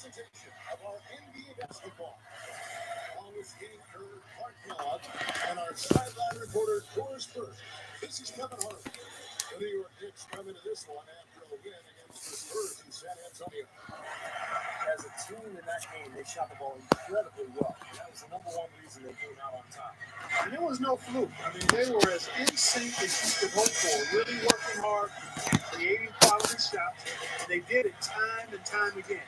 presentation of our NBA basketball. Along with Steve Kerr, Clark Kellogg, and our sideline reporter, Doris Burke. This is Kevin Hart. The New York Knicks come into this one after a win against the Spurs in San Antonio. As a team in that game, they shot the ball incredibly well. That was the number one reason they came out on top. And it was no fluke. I mean, they were as in sync as you could hope for, really working hard, creating quality shots, and they did it time and time again.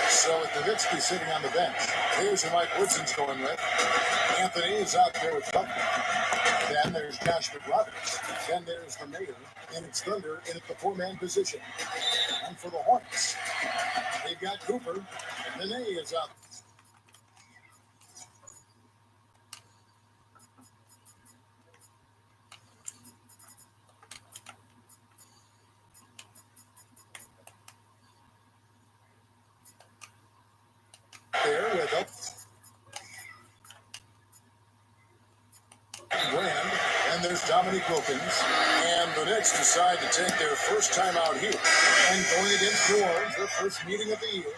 So with Nowitzki sitting on the bench, here's who Mike Woodson's going with. Anthony is out there with Butler. Then there's Josh McRoberts. Then there's the Mayor, and it's Thunder in at the four-man position. And for the Hornets, they've got Cooper, and Nene is out. There with it. Brand, and there's Dominique Wilkins. And the Knicks decide to take their first time out here. And going against New Orleans, their first meeting of the year.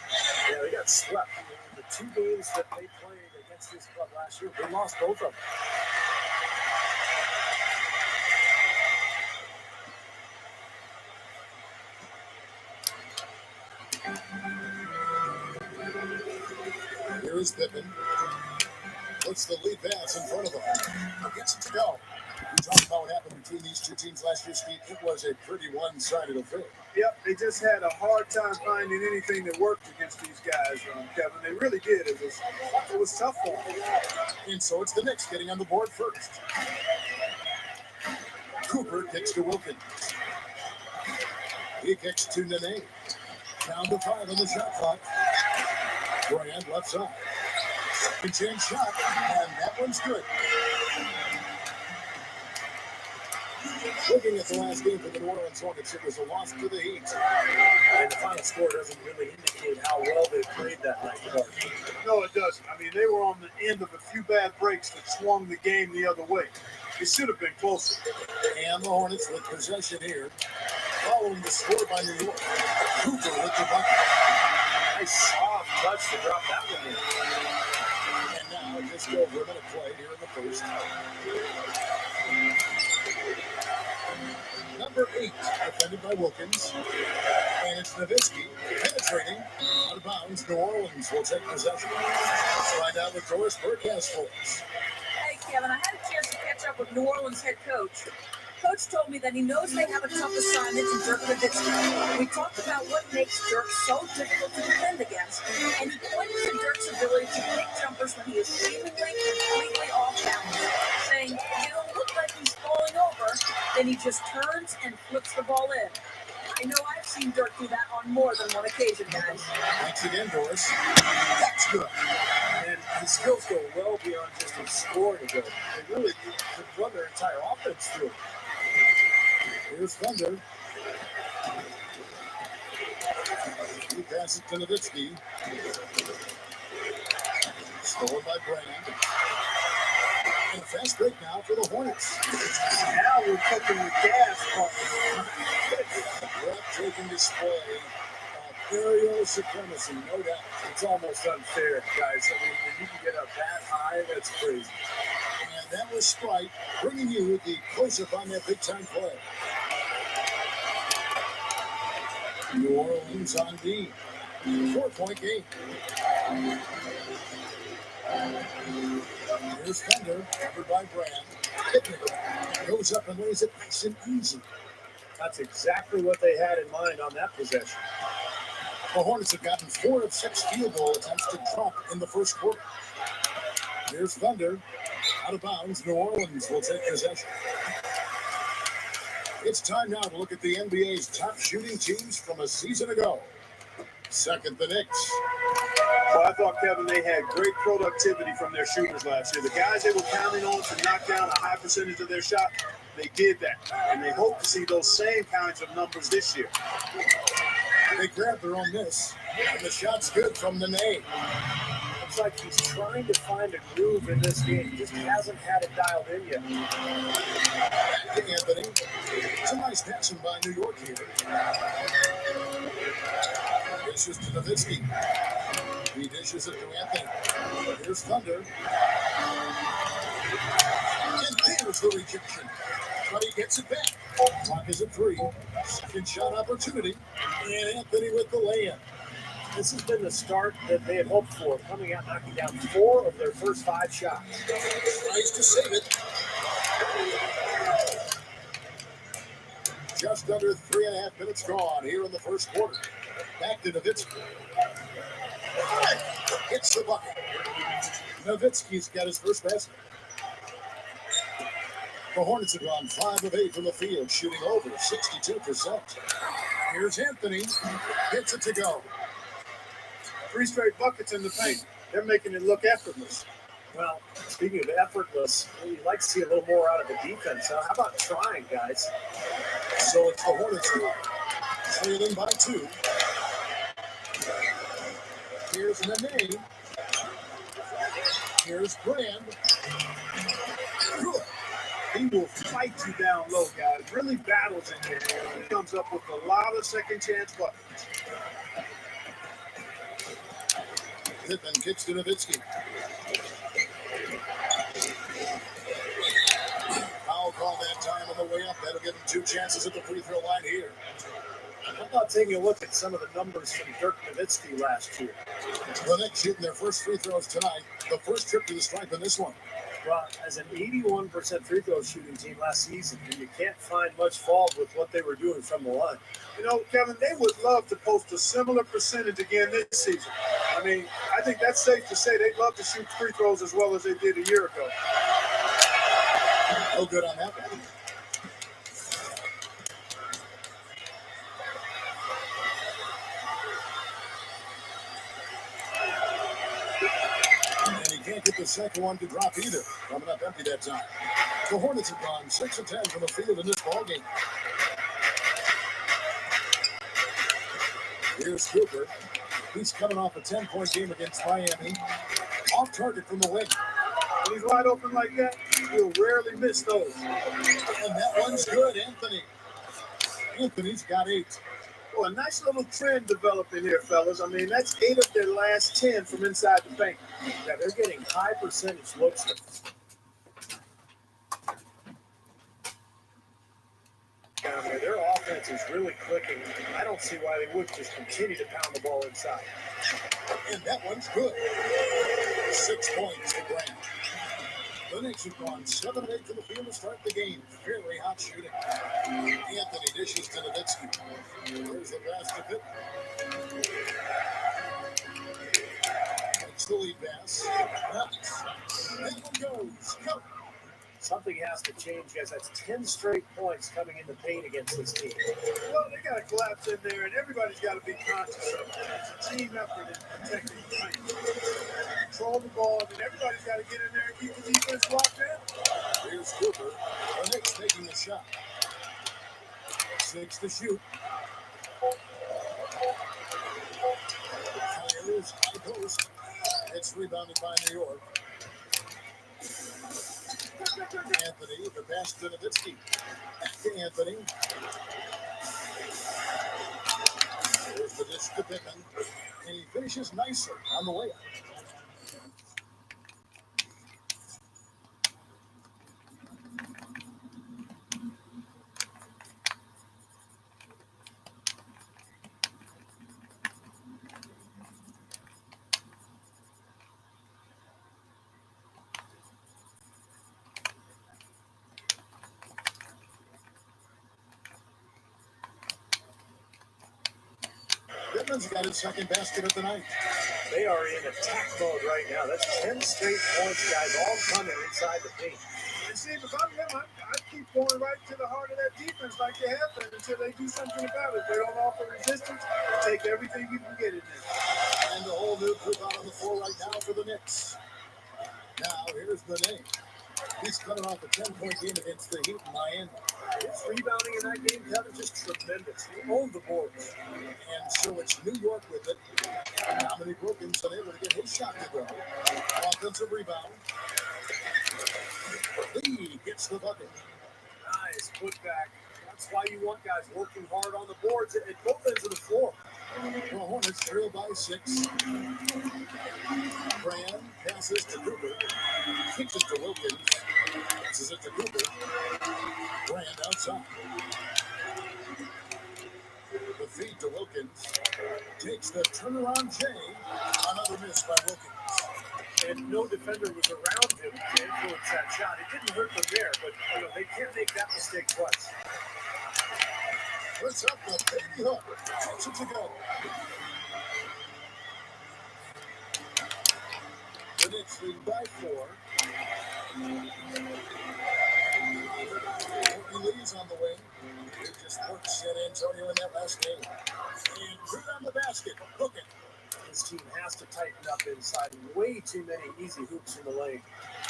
Yeah, they got swept. The two games that they played against this club last year, they lost both of them. Here is Pippen. Puts the lead pass in front of him. Gets it to go. We talked about what happened between these two teams last year, Steve. It was a pretty one-sided affair. Yep, they just had a hard time finding anything that worked against these guys, Kevin. They really did. It was tough for them. And so it's the Knicks getting on the board first. Cooper kicks to Wilkins. He kicks to Nene. Down to 5 on the shot clock. Brand left side. Second-chance shot, and that one's good. Looking at the last game for the New Orleans Hornets, it was a loss to the Heat. And the final score doesn't really indicate how well they played that night. No, it doesn't. I mean, they were on the end of a few bad breaks that swung the game the other way. It should have been closer. And the Hornets with possession here, following the score by New York. Cooper with the bucket. Nice soft touch to drop that one in. And now just over a minute play here in the first. Number 8, defended by Wilkins. And it's Nowitzki penetrating out of bounds. New Orleans will take possession. Let's find out what Doris Burke has for us. Hey, Kevin, I had a chance to catch up with New Orleans head coach. Coach told me that he knows they have a tough assignment in Dirk Nowitzki. We talked about what makes Dirk so difficult to defend against, and he pointed to Dirk's ability to take jumpers when he is seemingly completely off balance, saying, "It'll look like he's falling over, then he just turns and flips the ball in." I know I've seen Dirk do that on more than one occasion, guys. Thanks again, Doris. That's good. And his skills go well beyond just his scoring ability. They really could run their entire offense through it. Here's Thunder. He passes to Nowitzki. Stolen by Brand. And a fast break now for the Hornets. Now we're cooking with gas. Breathtaking display of aerial supremacy, no doubt. It's almost unfair, guys. I mean, when you can get up that high, that's crazy. And that was Sprite bringing you the close-up on that big-time play. New Orleans on D. 4-point game. Here's Thunder, covered by Brand. Pippen goes up and lays it nice and easy. That's exactly what they had in mind on that possession. The Hornets have gotten 4 of 6 field goal attempts to drop in the first quarter. Here's Thunder. Out of bounds, New Orleans will take possession. It's time now to look at the NBA's top shooting teams from a season ago. Second, the Knicks. Well, I thought, Kevin, they had great productivity from their shooters last year. The guys they were counting on to knock down a high percentage of their shot, they did that. And they hope to see those same kinds of numbers this year. They grabbed their own miss, and the shot's good from Nene. Looks like he's trying to find a groove in this game. He just hasn't had it dialed in yet. Hey, Anthony. It's a nice passing by New York here. Dishes to Nowitzki. He dishes it to Anthony. Here's Thunder. And there's the rejection. But he gets it back. Clock is at 3. Second shot opportunity. And Anthony with the layup. This has been the start that they had hoped for, coming out knocking down 4 of their first 5 shots. Tries to save it. Just under 3.5 minutes gone here in the first quarter. Back to Nowitzki. Hits the bucket. Nowitzki's got his first basket. The Hornets have gone 5 of 8 from the field, shooting over 62%. Here's Anthony. Gets it to go. 3 straight buckets in the paint. They're making it look effortless. Well, speaking of effortless, you'd like to see a little more out of the defense. How about trying, guys? So it's the Hornets trailing by 2. Here's Nene. Here's Brand. He will fight you down low, guys. Really battles in there. He comes up with a lot of second chance buckets. Pippen kicks to Nowitzki. Foul call that time on the way up. That'll give him 2 chances at the free throw line here. How about taking a look at some of the numbers from Dirk Nowitzki last year? The Knicks shooting their first free throws tonight. The first trip to the stripe in this one. Well, as an 81% free throw shooting team last season, and you can't find much fault with what they were doing from the line. You know, Kevin, they would love to post a similar percentage again this season. I mean, I think that's safe to say they'd love to shoot free throws as well as they did a year ago. No good on that one. And he can't get the second one to drop either. Coming up empty that time. The Hornets have gone 6 of 10 from the field in this ballgame. Here's Cooper. He's coming off a 10-point game against Miami. Off target from the wing. When he's wide open like that, he'll rarely miss those. And that one's good, Anthony. Anthony's got 8. Well, a nice little trend developing here, fellas. I mean, that's 8 of their last 10 from inside the paint. Yeah, they're getting high percentage looks. Down there, their offense is really clicking. I don't see why they wouldn't just continue to pound the ball inside. And that one's good. 6 points to Grant. The Knicks have gone 7 of 8 from the field to start the game. Very hot shooting. Anthony dishes to Nowitzki. There's the pass to Pippen. It's the lead pass. That one goes. Go. Something has to change, guys. That's 10 straight points coming in the paint against this team. Well, they got to collapse in there, and everybody's got to be conscious of it. It's a team effort in protecting the paint. Control the ball, and everybody's got to get in there and keep the defense locked in. Here's Cooper. The Knicks taking the shot. 6 to shoot. Fires high post. It's rebounded by New York. Anthony, the pass to Nowitzki. Back to Anthony. There's the dish to Pippen. And he finishes nicer on the way up. Pittman's got his second basket of the night. They are in attack mode right now. That's 10 straight points, guys, all coming inside the paint. And see, if I'm them, I keep going right to the heart of that defense like they have been until they do something about it. If they don't offer resistance, take everything you can get in there. And a whole new group out on the floor right now for the Knicks. Now, here's the name. He's coming off a 10-point game against the Heat in Miami. His rebounding in that game, Kevin, just tremendous. He owned the boards. And so it's New York with it. Dominique Wilkins unable to get his shot to go. Offensive rebound. Lee gets the bucket. Nice putback. That's why you want guys working hard on the boards at both ends of the floor. The Hornets trail by 6. Brand passes to Cooper. Kicks it to Wilkins. Passes it to Cooper. Brand outside. The feed to Wilkins. Takes the turnaround J. Another miss by Wilkins. And no defender was around him to influence that shot. It didn't hurt them there, but they can't make that mistake twice. Puts up the baby hook. Takes it to go. The Knicks lead by 4. Lee's on the wing. He just worked San Antonio in that last game. And put on the basket. Hook it. This team has to tighten up inside. Way too many easy hoops in the lane.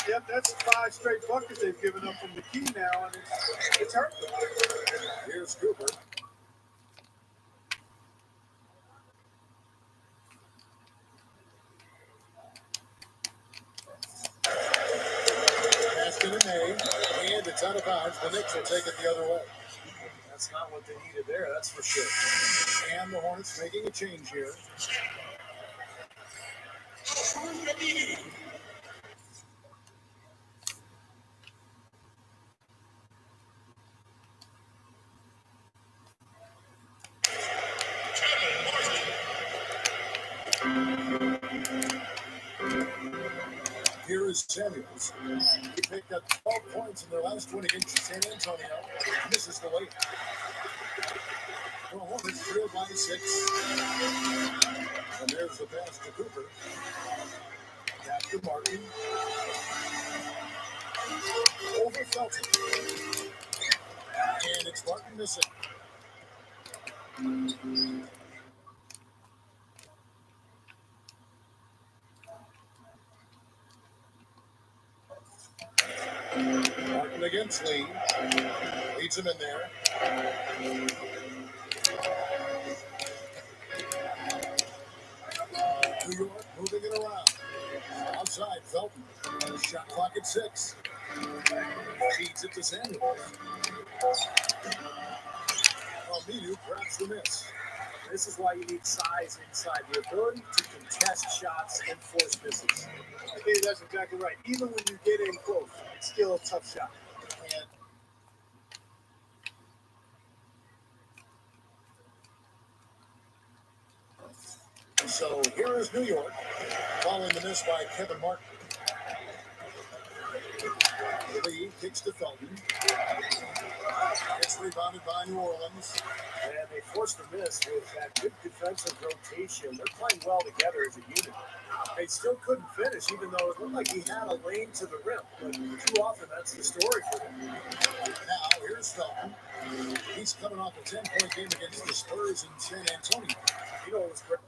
Yep, that's 5 straight buckets they've given up from the key now, and it's hurt them. Here's Cooper. Passed in May, and it's out of bounds. The Knicks will take it the other way. That's not what they needed there, that's for sure. And the Hornets making a change here. Here is Samuels. He picked up 12 points in their last win against San Antonio. Misses the weight. The Hornets trail by 6. And there's the pass to Cooper. Back to Martin. Over Felton. And it's Martin missing. Martin against Lee. Leads him in there. New York moving it around. Outside, Felton. Shot clock at 6. Feeds it to Samuels. Aminu grabs the miss. This is why you need size inside. The ability to contest shots and force misses. I think that's exactly right. Even when you get in close, it's still a tough shot. And so here is New York, following the miss by Kevin Martin. Lee kicks to Felton. It's rebounded by New Orleans. And they forced the miss with that good defensive rotation. They're playing well together as a unit. They still couldn't finish, even though it looked like he had a lane to the rim. But too often, that's the story for him. Now, here's Felton. He's coming off a 10-point game against the Spurs in San Antonio. It was great.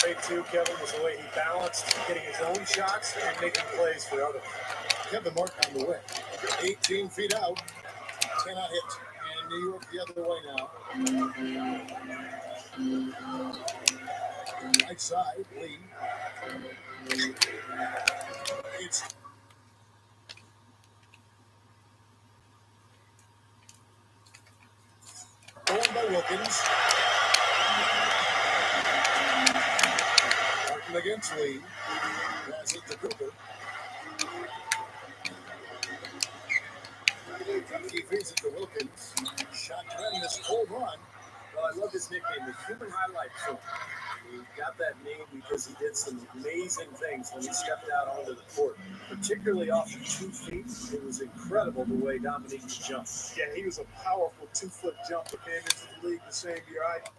Great too, Kevin, was the way he balanced getting his own shots and making plays for others. Kevin Martin on the way. 18 feet out. Cannot hit. And New York the other way now. Right side, Lee. It's going by Wilkins. Martin against Lee. Pass it to Cooper. He feeds it to Wilkins. Shot tremendous cold run. Well, I love his nickname, the human highlight film. He got that name because he did some amazing things when he stepped out onto the court, particularly off the 2 feet. It was incredible the way Dominique jumped. Yeah, he was a powerful 2-foot jump that came into the league the same year I did.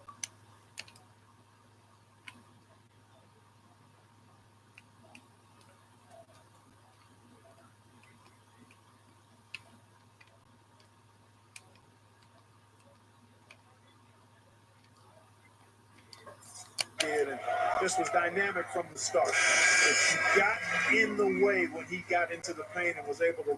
This was dynamic from the start. If he got in the way when he got into the paint and was able to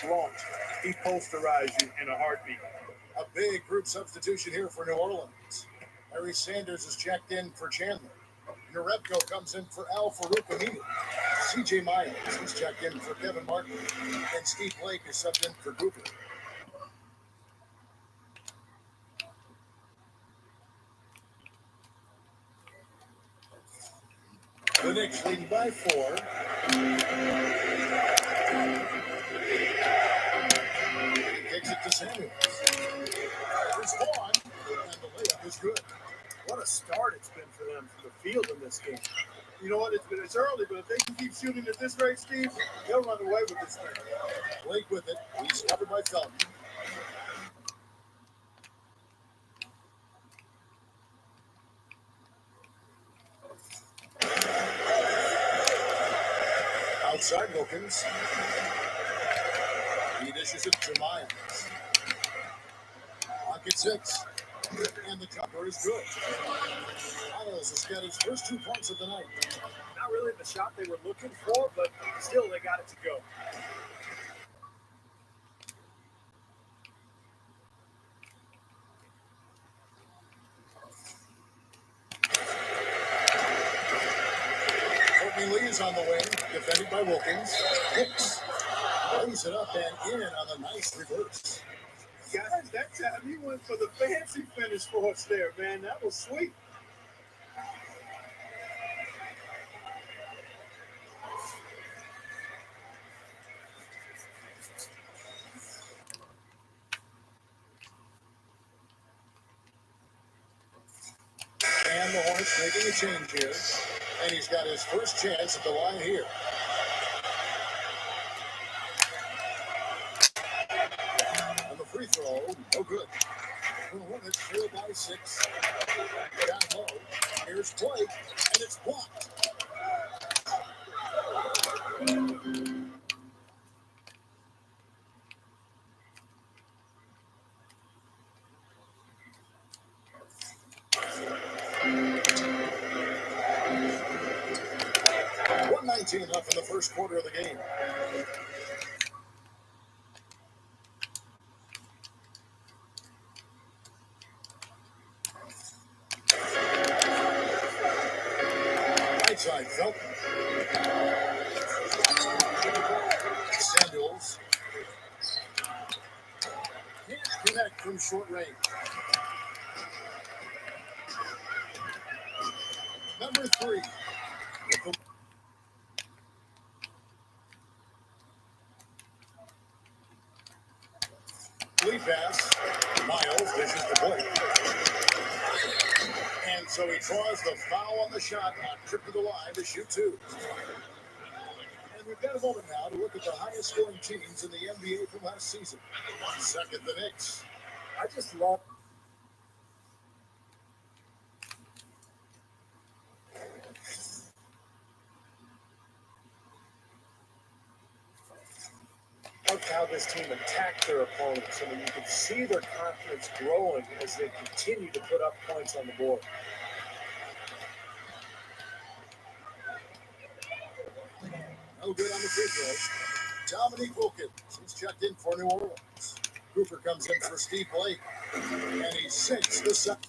launch, he posterized you in a heartbeat. A big group substitution here for New Orleans. Larry Sanders is checked in for Chandler. Narebko comes in for Al Farouk Aminu. C.J. Miles is checked in for Kevin Martin. And Steve Blake is subbed in for Cooper. The Knicks lead by 4. He kicks it to Samuels. There's one, and the layup is good. What a start it's been for them for the field in this game. You know what? It's early, but if they can keep shooting at this rate, Steve, they'll run away with this thing. Blake with it. He's covered by Felton. Outside Wilkins. He dishes it to Miles. Clock at 6. And the jumper is good. Miles has got his first 2 points of the night. Not really the shot they were looking for, but still they got it to go. Courtney Lee is on the wing, defended by Wilkins. Hicks lays it up and in on a nice reverse. Guys, that time he went for the fancy finish for us there, man. That was sweet. And the Hornets making a change here. And he's got his first chance at the line here. On the free throw, no good. The Hornets trail by 6. Down low. Here's Blake, and it's blocked. .119 left in the first quarter of the game. Right side, Felton. Samuels. Can't connect from short range. Number 3. Lead pass. Miles dishes to Blake. And so he draws the foul on the shot on trip to the line to shoot 2. And we've got a moment now to look at the highest scoring teams in the NBA from last season. Second, the Knicks. I just love how this team attacked their opponents. I mean, you can see their confidence growing as they continue to put up points on the board. No good on the free throw. Dominique Wilkins. He's checked in for New Orleans. Cooper comes in for Steve Blake. And he sinks the second.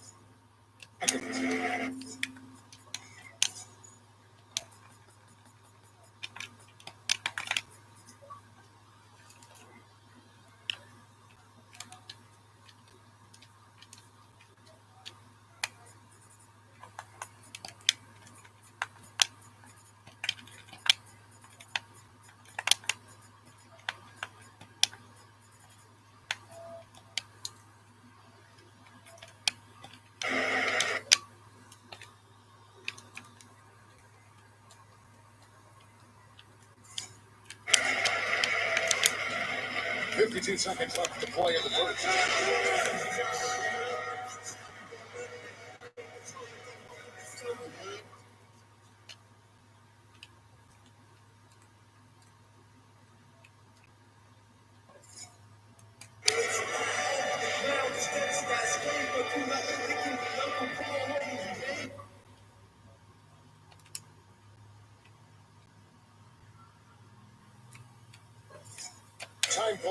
52 seconds left to play in the first.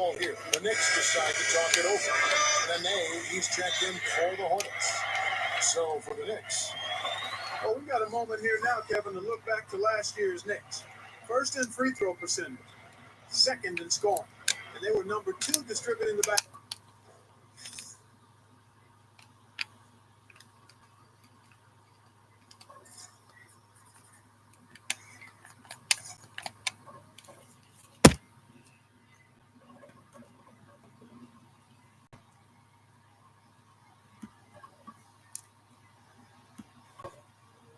ball here. The Knicks decide to talk it over. Nene, he's checked in for the Hornets. So for the Knicks. Well, we got a moment here now, Kevin, to look back to last year's Knicks. First in free throw percentage, second in scoring, and they were number 2 distributing the back.